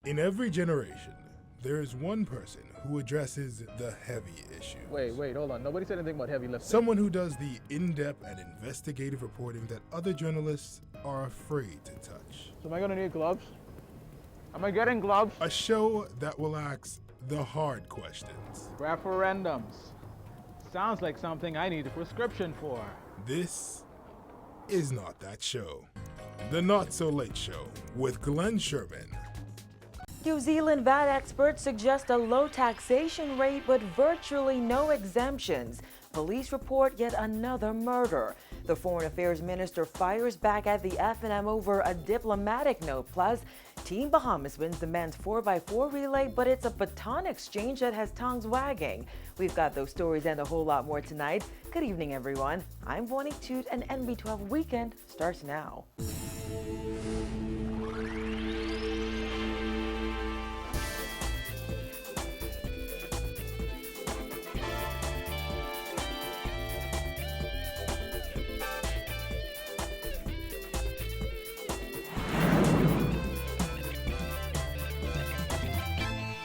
In every generation, there is one person who addresses the heavy issues. Wait, hold on. Nobody said anything about heavy lifting. Someone who does the in-depth and investigative reporting that other journalists are afraid to touch. So am I gonna need gloves? Am I getting gloves? A show that will ask the hard questions. Referendums. Sounds like something I need a prescription for. This is not that show. The Not So Late Show with Glenn Sherman. New Zealand VAT experts suggest a low taxation rate but virtually no exemptions. Police report yet another murder. The Foreign Affairs Minister fires back at the F&M over a diplomatic note. Plus, Team Bahamas wins the men's 4x4 relay, but it's a baton exchange that has tongues wagging. We've got those stories and a whole lot more tonight. Good evening, everyone. I'm Bonnie Toot, and NB12 Weekend starts now.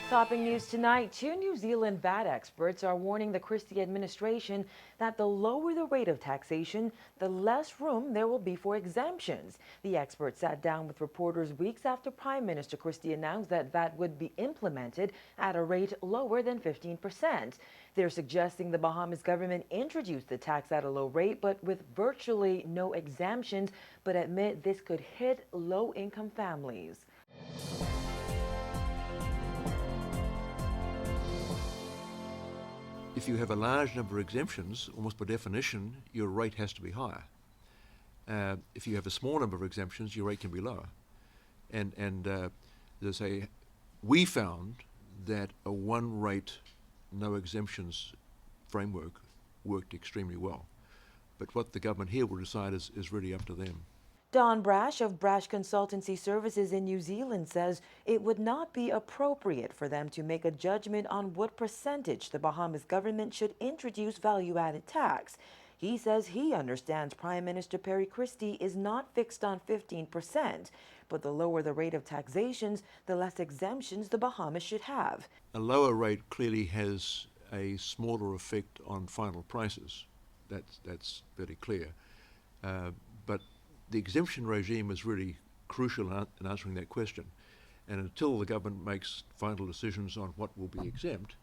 Topping news tonight, two New Zealand VAT experts are warning the Christie administration that the lower the rate of taxation, the less room there will be for exemptions. The experts sat down with reporters weeks after Prime Minister Christie announced that VAT would be implemented at a rate lower than 15%. They're suggesting the Bahamas government introduce the tax at a low rate, but with virtually no exemptions, but admit this could hit low-income families. If you have a large number of exemptions, almost by definition, your rate has to be higher. If you have a small number of exemptions, your rate can be lower. And as I say, we found that a one rate, no exemptions framework worked extremely well. But what the government here will decide is really up to them. Don Brash of Brash Consultancy Services in New Zealand says it would not be appropriate for them to make a judgment on what percentage the Bahamas government should introduce value-added tax. He says he understands Prime Minister Perry Christie is not fixed on 15%, but the lower the rate of taxations, the less exemptions the Bahamas should have. A lower rate clearly has a smaller effect on final prices. That's very clear. But the exemption regime is really crucial in answering that question. And until the government makes final decisions on what will be exempt,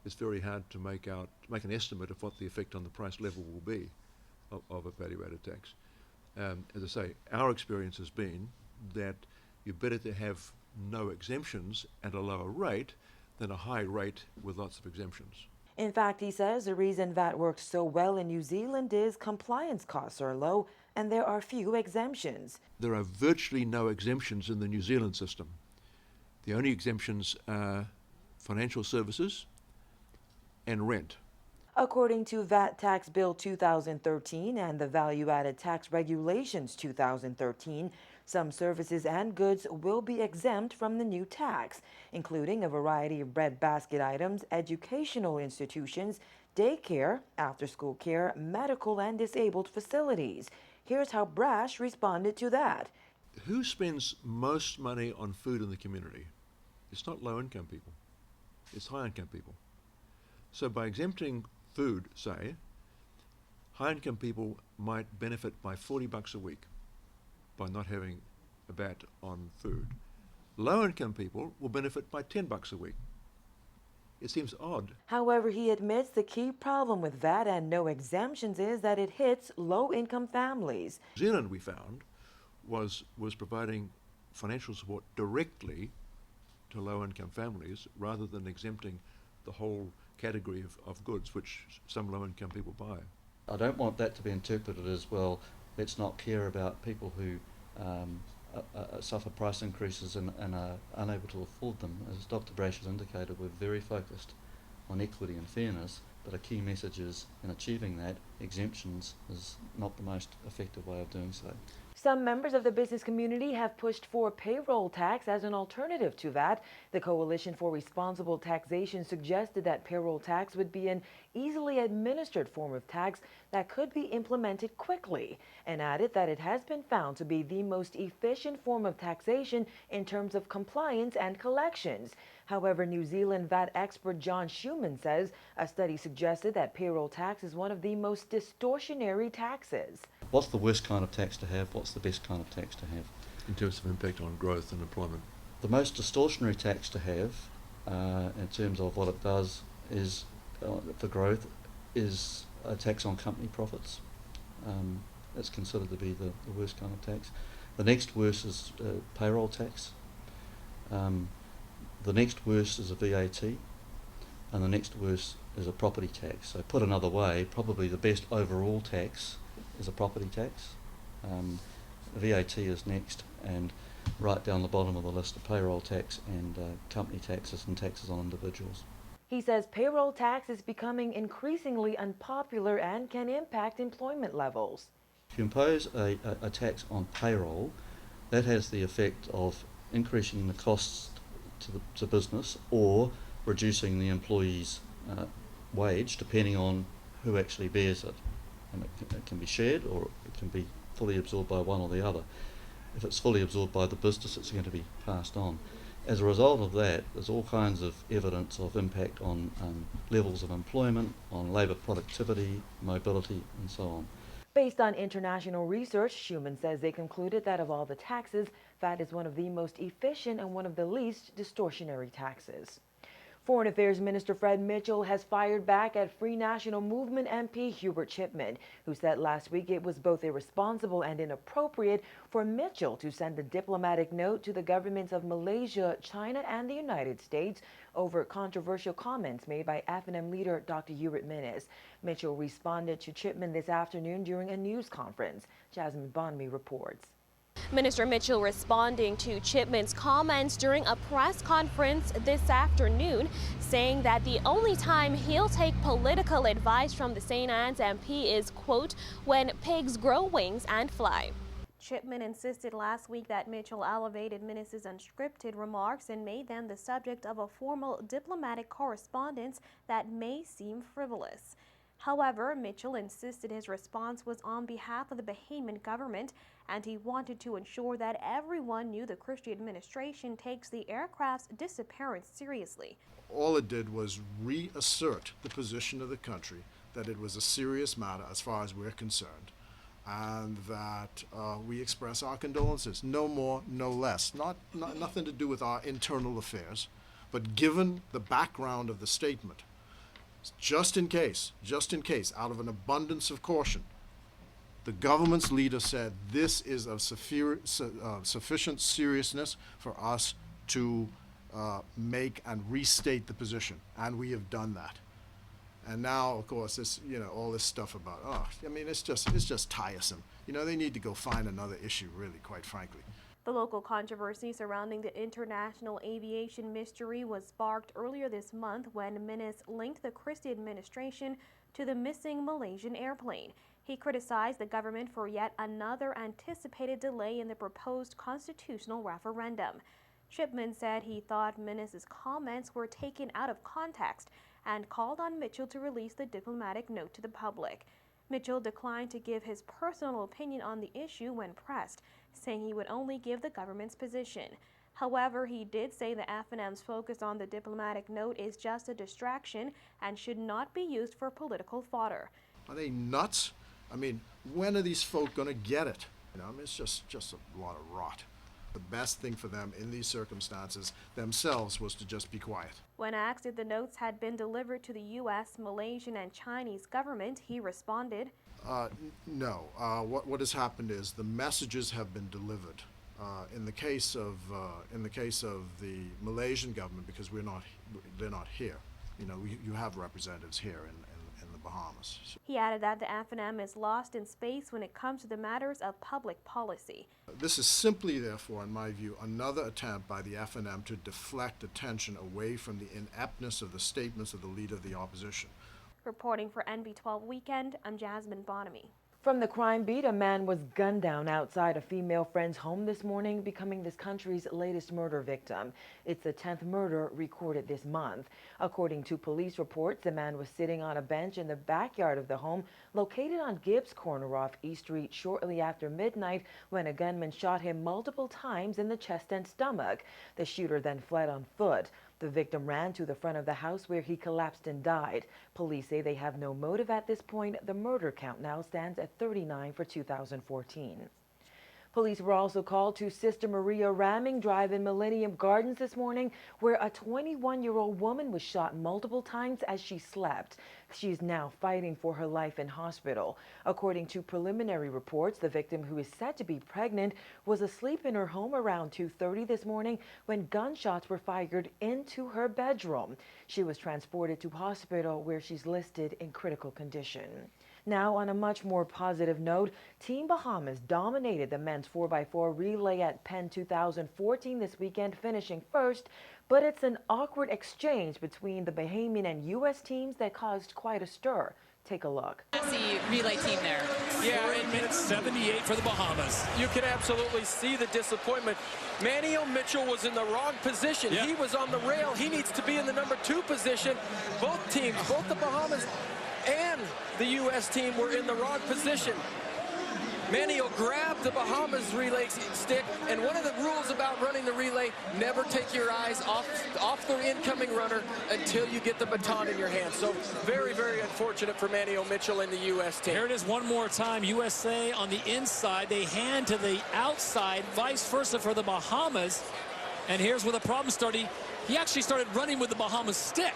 it's very hard to make an estimate of what the effect on the price level will be of a value-added tax. As I say, our experience has been that you're better to have no exemptions and a lower rate than a high rate with lots of exemptions. In fact, he says the reason VAT works so well in New Zealand is compliance costs are low and there are few exemptions. There are virtually no exemptions in the New Zealand system. The only exemptions are financial services and rent. According to VAT Tax Bill 2013 and the Value-Added Tax Regulations 2013, some services and goods will be exempt from the new tax, including a variety of breadbasket items, educational institutions, daycare, after-school care, medical and disabled facilities. Here's how Brash responded to that. Who spends most money on food in the community? It's not low-income people. It's high-income people. So by exempting food, say, high-income people might benefit by $40 a week by not having a VAT on food. Low-income people will benefit by $10 a week. It seems odd. However, he admits the key problem with VAT and no exemptions is that it hits low-income families. New Zealand, we found, was providing financial support directly to low-income families rather than exempting the whole category of goods which some low-income people buy. I don't want that to be interpreted as, well, let's not care about people who suffer price increases and are unable to afford them. As Dr. Brash has indicated, we're very focused on equity and fairness, but a key message is in achieving that, exemptions is not the most effective way of doing so. Some members of the business community have pushed for payroll tax as an alternative to VAT. The Coalition for Responsible Taxation suggested that payroll tax would be an easily administered form of tax that could be implemented quickly, and added that it has been found to be the most efficient form of taxation in terms of compliance and collections. However, New Zealand VAT expert John Schumann says a study suggested that payroll tax is one of the most distortionary taxes. What's the worst kind of tax to have? What's the best kind of tax to have? In terms of impact on growth and employment. The most distortionary tax to have, in terms of what it does, is for growth, is a tax on company profits. That's considered to be the worst kind of tax. The next worst is payroll tax. The next worst is a VAT, and the next worst is a property tax. So put another way, probably the best overall tax is a property tax. VAT is next, and right down the bottom of the list are payroll tax and company taxes and taxes on individuals. He says payroll tax is becoming increasingly unpopular and can impact employment levels. If you impose a tax on payroll, that has the effect of increasing the costs to business or reducing the employee's wage, depending on who actually bears it. And it can be shared, or it can be fully absorbed by one or the other. If it's fully absorbed by the business, it's going to be passed on. As a result of that, there's all kinds of evidence of impact on levels of employment, on labour productivity, mobility, and so on. Based on international research, Schumann says they concluded that of all the taxes, VAT is one of the most efficient and one of the least distortionary taxes. Foreign Affairs Minister Fred Mitchell has fired back at Free National Movement MP Hubert Chipman, who said last week it was both irresponsible and inappropriate for Mitchell to send a diplomatic note to the governments of Malaysia, China, and the United States over controversial comments made by FNM leader Dr. Hubert Minnis. Mitchell responded to Chipman this afternoon during a news conference. Jasmine Bonmi reports. Minister Mitchell responding to Chipman's comments during a press conference this afternoon, saying that the only time he'll take political advice from the St. Anne's MP is, quote, when pigs grow wings and fly. Chipman insisted last week that Mitchell elevated Minnis's unscripted remarks and made them the subject of a formal diplomatic correspondence that may seem frivolous. However, Mitchell insisted his response was on behalf of the Bahamian government, and he wanted to ensure that everyone knew the Christie administration takes the aircraft's disappearance seriously. All it did was reassert the position of the country that it was a serious matter as far as we're concerned, and that we express our condolences, no more, no less. Nothing to do with our internal affairs, but given the background of the statement, just in case, out of an abundance of caution, the government's leader said this is of sufficient seriousness for us to make and restate the position, and we have done that. And now, of course, this, all this stuff about, it's just tiresome. They need to go find another issue, really, quite frankly. The local controversy surrounding the international aviation mystery was sparked earlier this month when Minnis linked the Christie administration to the missing Malaysian airplane. He criticized the government for yet another anticipated delay in the proposed constitutional referendum. Chipman said he thought Minnis's comments were taken out of context and called on Mitchell to release the diplomatic note to the public. Mitchell declined to give his personal opinion on the issue when pressed, saying he would only give the government's position. However, he did say the FNM's focus on the diplomatic note is just a distraction and should not be used for political fodder. Are they nuts? When are these folk going to get it? It's just a lot of rot. The best thing for them in these circumstances themselves was to just be quiet. When asked if the notes had been delivered to the U.S., Malaysian, and Chinese government, he responded, No. What has happened is the messages have been delivered. In the case of the Malaysian government, because they're not here. You have representatives here in the Bahamas. So. He added that the FNM is lost in space when it comes to the matters of public policy. This is simply, therefore, in my view, another attempt by the FNM to deflect attention away from the ineptness of the statements of the leader of the opposition. Reporting for NB12 Weekend, I'm Jasmine Bonami. From the crime beat, a man was gunned down outside a female friend's home this morning, becoming this country's latest murder victim. It's the 10th murder recorded this month. According to police reports, the man was sitting on a bench in the backyard of the home located on Gibbs Corner off East Street shortly after midnight when a gunman shot him multiple times in the chest and stomach. The shooter then fled on foot. The victim ran to the front of the house where he collapsed and died. Police say they have no motive at this point. The murder count now stands at 39 for 2014. Police were also called to Sister Maria Ramming Drive in Millennium Gardens this morning, where a 21-year-old woman was shot multiple times as she slept. She's now fighting for her life in hospital. According to preliminary reports, the victim, who is said to be pregnant, was asleep in her home around 2:30 this morning when gunshots were fired into her bedroom. She was transported to hospital where she's listed in critical condition. Now, on a much more positive note, Team Bahamas dominated the men's 4x4 relay at Penn 2014 this weekend, finishing first, but it's an awkward exchange between the Bahamian and U.S. teams that caused quite a stir. Take a look. The relay team there. Yeah, in minute 78 for the Bahamas. You can absolutely see the disappointment. Manny Mitchell was in the wrong position. Yep. He was on the rail. He needs to be in the number 2 position. Both teams, both the Bahamas and the U.S. team, were in the wrong position. Manny grabbed the Bahamas relay stick, and one of the rules about running the relay, never take your eyes off the incoming runner until you get the baton in your hand. So very, very unfortunate for Manny Mitchell and the U.S. team. Here it is one more time. USA on the inside. They hand to the outside, vice versa for the Bahamas. And here's where the problem started. He actually started running with the Bahamas stick.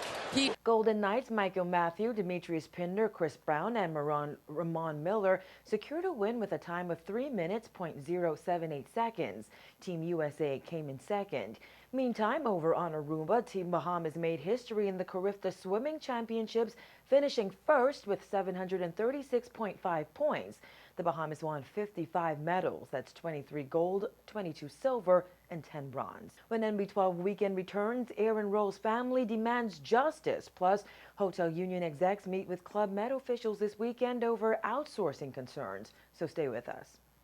Golden Knights Michael Matthew, Demetrius Pinder, Chris Brown, and Ramon Miller secured a win with a time of 3 minutes, .078 seconds. Team USA came in second. Meantime, over on Aruba, Team Bahamas made history in the Carifta Swimming Championships, finishing first with 736.5 points. The Bahamas won 55 medals. That's 23 gold, 22 silver, and 10 bronze. When NB12 weekend returns, Aaron Roll's family demands justice. Plus, hotel union execs meet with Club Med officials this weekend over outsourcing concerns. So stay with us.